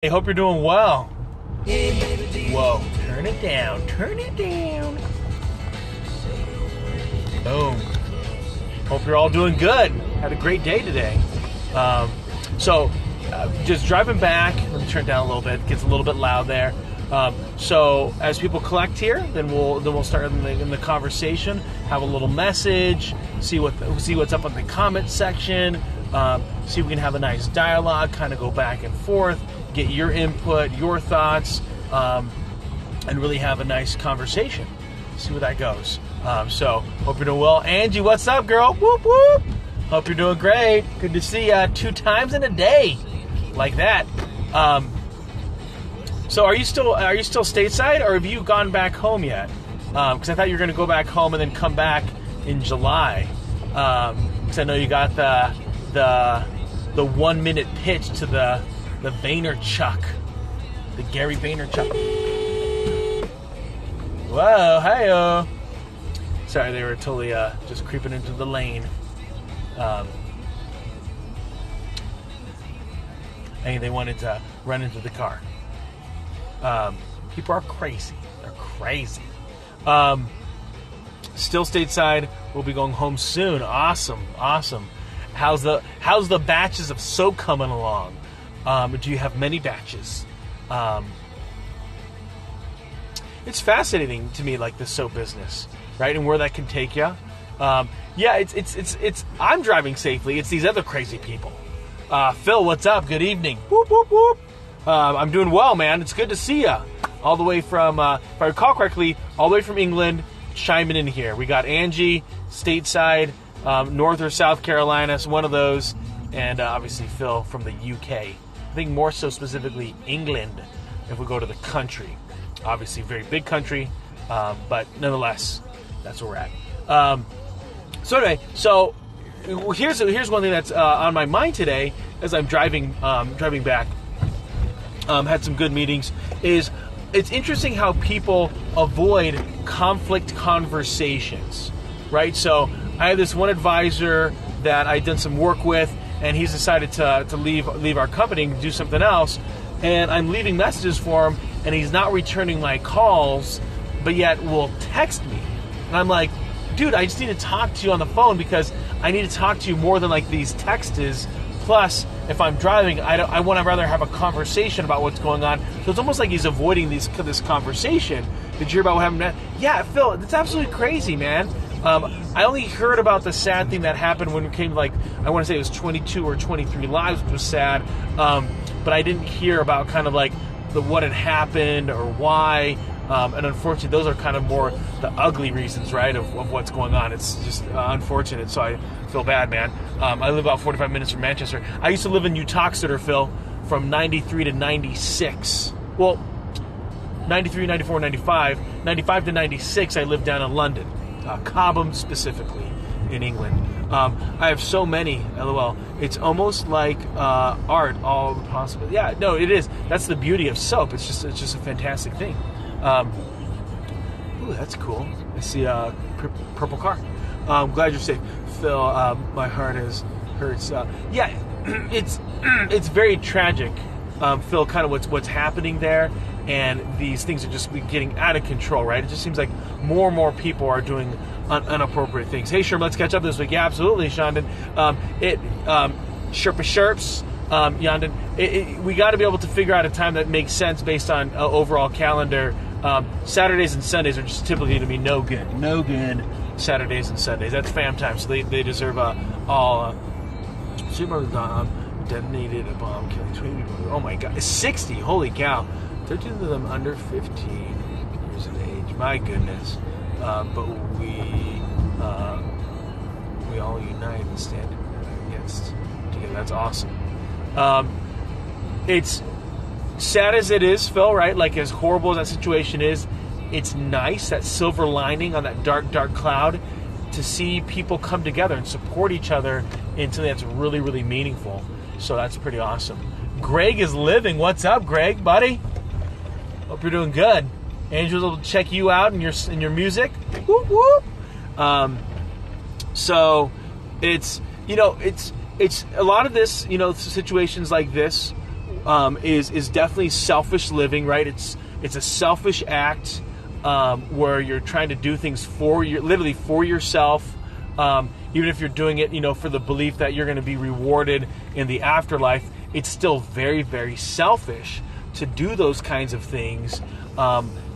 I hope you're doing well. Whoa, turn it down, turn it down. Boom. Hope you're all doing good. Had a great day today. Just driving back, let me turn it down a little bit, it gets a little bit loud there. So as people collect here, then we'll start in the conversation, have a little message, see what's up in the comment section, see if we can have a nice dialogue, kind of go back and forth, get your input, your thoughts, and really have a nice conversation. See where that goes. So hope you're doing well. Angie, what's up, girl? Whoop whoop. Hope you're doing great. Good to see you 2 times in a day, like that. So are you still stateside, or have you gone back home yet? Because I thought you were going to go back home and then come back in July. Because I know you got the 1 minute pitch to the Vaynerchuk, the Gary Vaynerchuk. Whoa, hi-yo. Sorry, they were totally just creeping into the lane. And they wanted to run into the car. People are crazy. They're crazy. Still stateside. We'll be going home soon. Awesome. How's the batches of soap coming along? Do you have many batches? It's fascinating to me, like the soap business, right, and where that can take you. It's. I'm driving safely. It's these other crazy people. Phil, what's up? Good evening. Whoop whoop whoop. I'm doing well, man. It's good to see you. All the way from, if I recall correctly, all the way from England, chiming in here. We got Angie, stateside, North or South Carolina, so one of those, and obviously Phil from the UK. I think more so specifically England, if we go to the country. Obviously, very big country, but nonetheless, that's where we're at. So here's one thing that's on my mind today as I'm driving back. Had some good meetings. It's interesting how people avoid conflict conversations, right? So I have this one advisor that I've done some work with, and he's decided to leave our company and do something else. And I'm leaving messages for him, and he's not returning my calls, but yet will text me. And I'm like, dude, I just need to talk to you on the phone because I need to talk to you more than like these texts. Plus, if I'm driving, I want to rather have a conversation about what's going on. So it's almost like he's avoiding this conversation. Did you hear about what happened? Yeah, Phil, it's absolutely crazy, man. I only heard about the sad thing that happened when it came to, like, I want to say it was 22 or 23 lives, which was sad. But I didn't hear about kind of like what had happened or why. And unfortunately, those are kind of more the ugly reasons, right, of what's going on. It's just unfortunate, so I feel bad, man. I live about 45 minutes from Manchester. I used to live in Uttoxeter, Phil, from 93 to 96. Well, 93, 94, 95. 95 to 96, I lived down in London. Cobham, specifically, in England. I have so many, LOL. It's almost like art, all the possible. Yeah, no, it is. That's the beauty of soap. It's just a fantastic thing. Ooh, that's cool. I see a purple car. I'm glad you're safe, Phil. My heart hurts. Yeah, it's very tragic, Phil. Kind of what's happening there, and these things are just getting out of control, right? It just seems like more and more people are doing inappropriate things. Hey, Sherman, let's catch up this week. Yeah, absolutely, Shondon. Sherpa Sherps. Yondon, we got to be able to figure out a time that makes sense based on overall calendar. Saturdays and Sundays are just typically going to be no good. Saturdays and Sundays. That's fam time, so they deserve all. Super detonated a bomb killing 20 people. Oh my God, 60! Holy cow! 13 of them under 15 years of age. My goodness. But we all unite and stand against together. That's awesome. It's sad as it is, Phil, right? Like, as horrible as that situation is, it's nice, that silver lining on that dark, dark cloud, to see people come together and support each other in something that's really, really meaningful. So that's pretty awesome. Greg is living. What's up, Greg, buddy? Hope you're doing good. Angels will check you out in your music. Whoop, whoop. So it's a lot of this, situations like this is definitely selfish living, right? It's a selfish act where you're trying to do things literally for yourself, even if you're doing it, for the belief that you're going to be rewarded in the afterlife. It's still very, very selfish to do those kinds of things,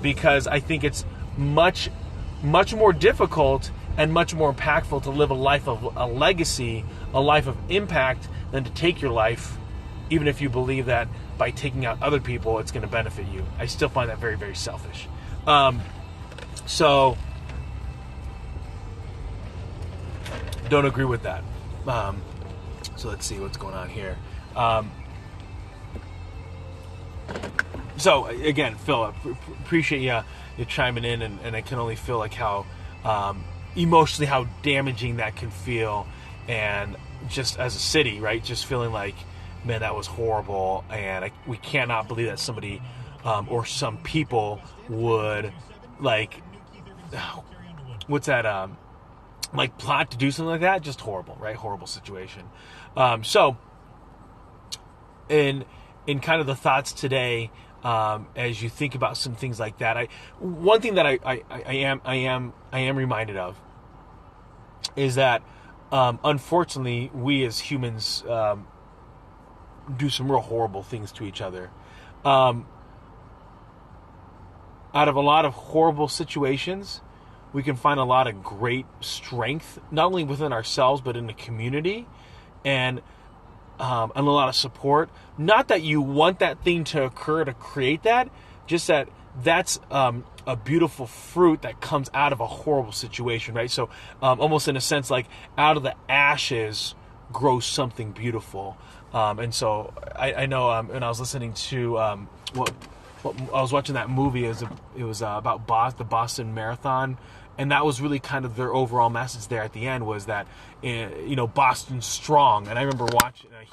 because I think it's much, much more difficult and much more impactful to live a life of a legacy, a life of impact, than to take your life, even if you believe that by taking out other people, it's going to benefit you. I still find that very, very selfish. So don't agree with that. So let's see what's going on here. So again, Phil, I appreciate you chiming in, and I can only feel like how emotionally how damaging that can feel, and just as a city, right? Just feeling like, man, that was horrible, and we cannot believe that somebody or some people would what's that? Plot to do something like that. Just horrible, right? Horrible situation. So in kind of the thoughts today, as you think about some things like that, one thing that I am reminded of is that unfortunately we as humans do some real horrible things to each other. Out of a lot of horrible situations, we can find a lot of great strength, not only within ourselves, but in the community, and a lot of support. Not that you want that thing to occur to create that, just that's a beautiful fruit that comes out of a horrible situation, right? So almost in a sense, like out of the ashes grows something beautiful. And so I know, and I was listening to I was watching that movie. It was about the Boston Marathon, and that was really kind of their overall message there at the end, was that Boston's strong. And I remember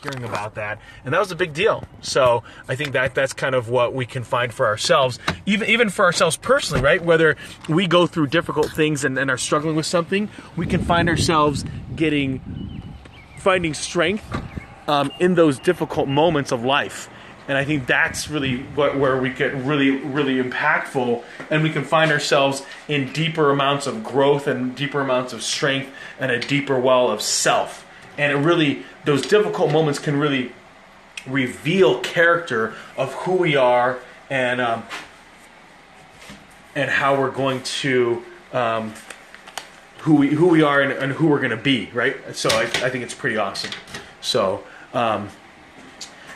hearing about that, and that was a big deal. So I think that's kind of what we can find for ourselves, even for ourselves personally, right? Whether we go through difficult things and are struggling with something, we can find ourselves finding strength in those difficult moments of life. And I think that's really where we get really, really impactful, and we can find ourselves in deeper amounts of growth and deeper amounts of strength and a deeper well of self. And those difficult moments can really reveal character of who we are and how we're going to who we are and who we're going to be, right? So I think it's pretty awesome. So.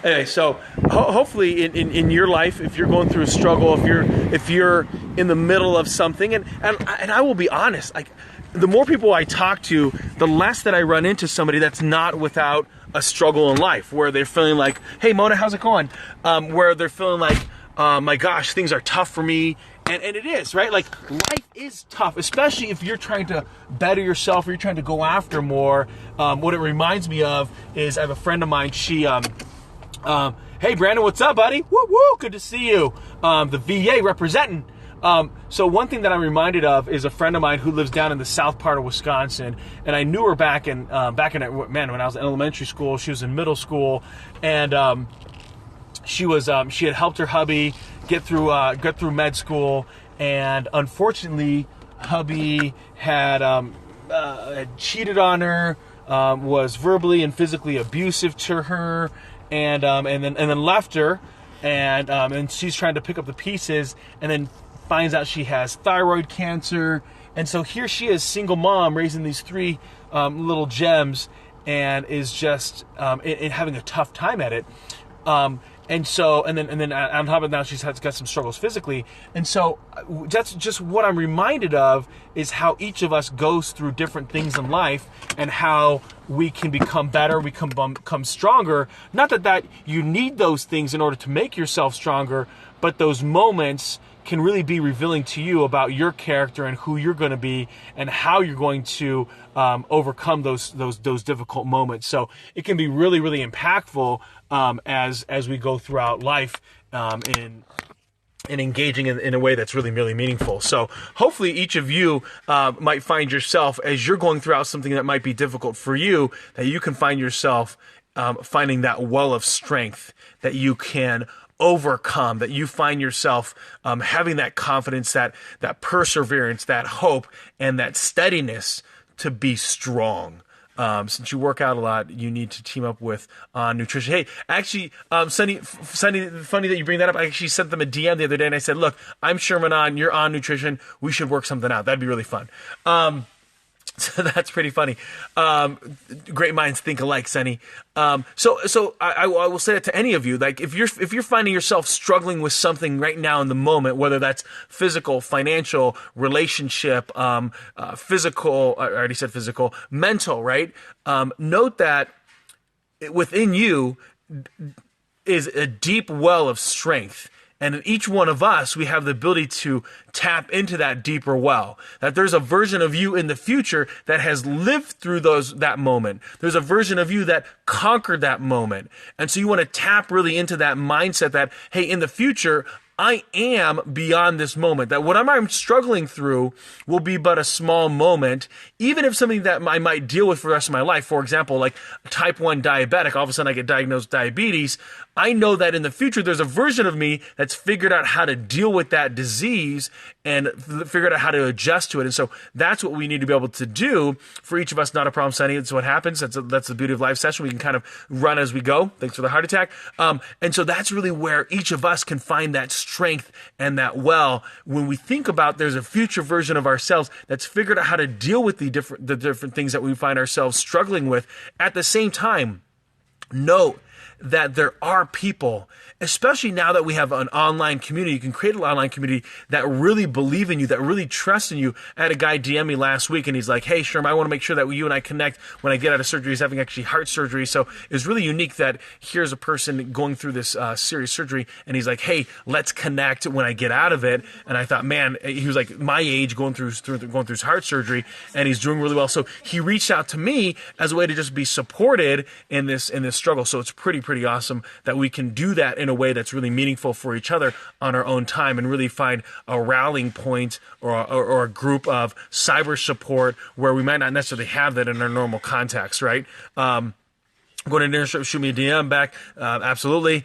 Anyway, so hopefully in your life, if you're going through a struggle, if you're in the middle of something, and I will be honest, like the more people I talk to, the less that I run into somebody that's not without a struggle in life, where they're feeling like, hey Mona, how's it going? Where they're feeling like, my gosh, things are tough for me. And it is, right? Like, life is tough, especially if you're trying to better yourself or you're trying to go after more. What it reminds me of is I have a friend of mine, she... hey Brandon, what's up, buddy? Woo woo, good to see you. The VA representing. So one thing that I'm reminded of is a friend of mine who lives down in the south part of Wisconsin, and I knew her back in when I was in elementary school. She was in middle school, and she had helped her hubby get through med school, and unfortunately, hubby had cheated on her, was verbally and physically abusive to her. And then left her, and she's trying to pick up the pieces, and then finds out she has thyroid cancer, and so here she is, single mom, raising these three little gems, and is just having a tough time at it. And then on top of that, she's got some struggles physically. And so that's just what I'm reminded of, is how each of us goes through different things in life and how we can become better, we can become stronger. Not that you need those things in order to make yourself stronger, but those moments can really be revealing to you about your character and who you're going to be and how you're going to overcome those difficult moments. So it can be really, really impactful as we go throughout life in engaging in a way that's really, really meaningful. So hopefully each of you might find yourself, as you're going throughout something that might be difficult for you, that you can find yourself finding that well of strength that you can overcome, that you find yourself having that confidence, that perseverance, that hope, and that steadiness to be strong. Since you work out a lot, you need to team up with nutrition. Hey, actually, Sunny, funny that you bring that up. I actually sent them a DM the other day, and I said, look, I'm Sherman On, you're on nutrition. We should work something out. That'd be really fun. So that's pretty funny. Great minds think alike, Sunny. So I will say that to any of you. Like if you're finding yourself struggling with something right now in the moment, whether that's physical, financial, relationship, physical. I already said physical, mental. Right. Note that within you is a deep well of strength. And in each one of us, we have the ability to tap into that deeper well. That there's a version of you in the future that has lived through that moment. There's a version of you that conquered that moment. And so you want to tap really into that mindset that, hey, in the future, I am beyond this moment, that what I'm struggling through will be but a small moment, even if something that I might deal with for the rest of my life. For example, like type 1 diabetic, all of a sudden I get diagnosed diabetes. I know that in the future, there's a version of me that's figured out how to deal with that disease and figured out how to adjust to it. And so that's what we need to be able to do for each of us. Not a problem, Sunny. It's what happens. That's the beauty of live session. We can kind of run as we go. Thanks for the heart attack. And so that's really where each of us can find that strength and that well. When we think about there's a future version of ourselves that's figured out how to deal with the different things that we find ourselves struggling with. At the same time, note that there are people, especially now that we have an online community, you can create an online community that really believe in you, that really trust in you. I had a guy DM me last week and he's like, hey, Sherm, I want to make sure that you and I connect when I get out of surgery. He's having actually heart surgery. So it's really unique that here's a person going through this serious surgery and he's like, hey, let's connect when I get out of it. And I thought, man, he was like my age going through his heart surgery and he's doing really well. So he reached out to me as a way to just be supported in this struggle. So it's pretty awesome that we can do that in a way that's really meaningful for each other on our own time and really find a rallying point or a group of cyber support where we might not necessarily have that in our normal context, right? Go to dinner, shoot me a DM back. Absolutely.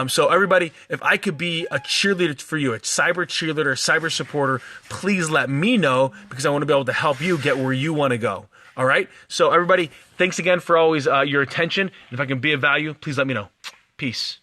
So everybody, if I could be a cheerleader for you, a cyber cheerleader, cyber supporter, please let me know because I want to be able to help you get where you want to go. All right. So everybody, thanks again for always your attention. If I can be of value, please let me know. Peace.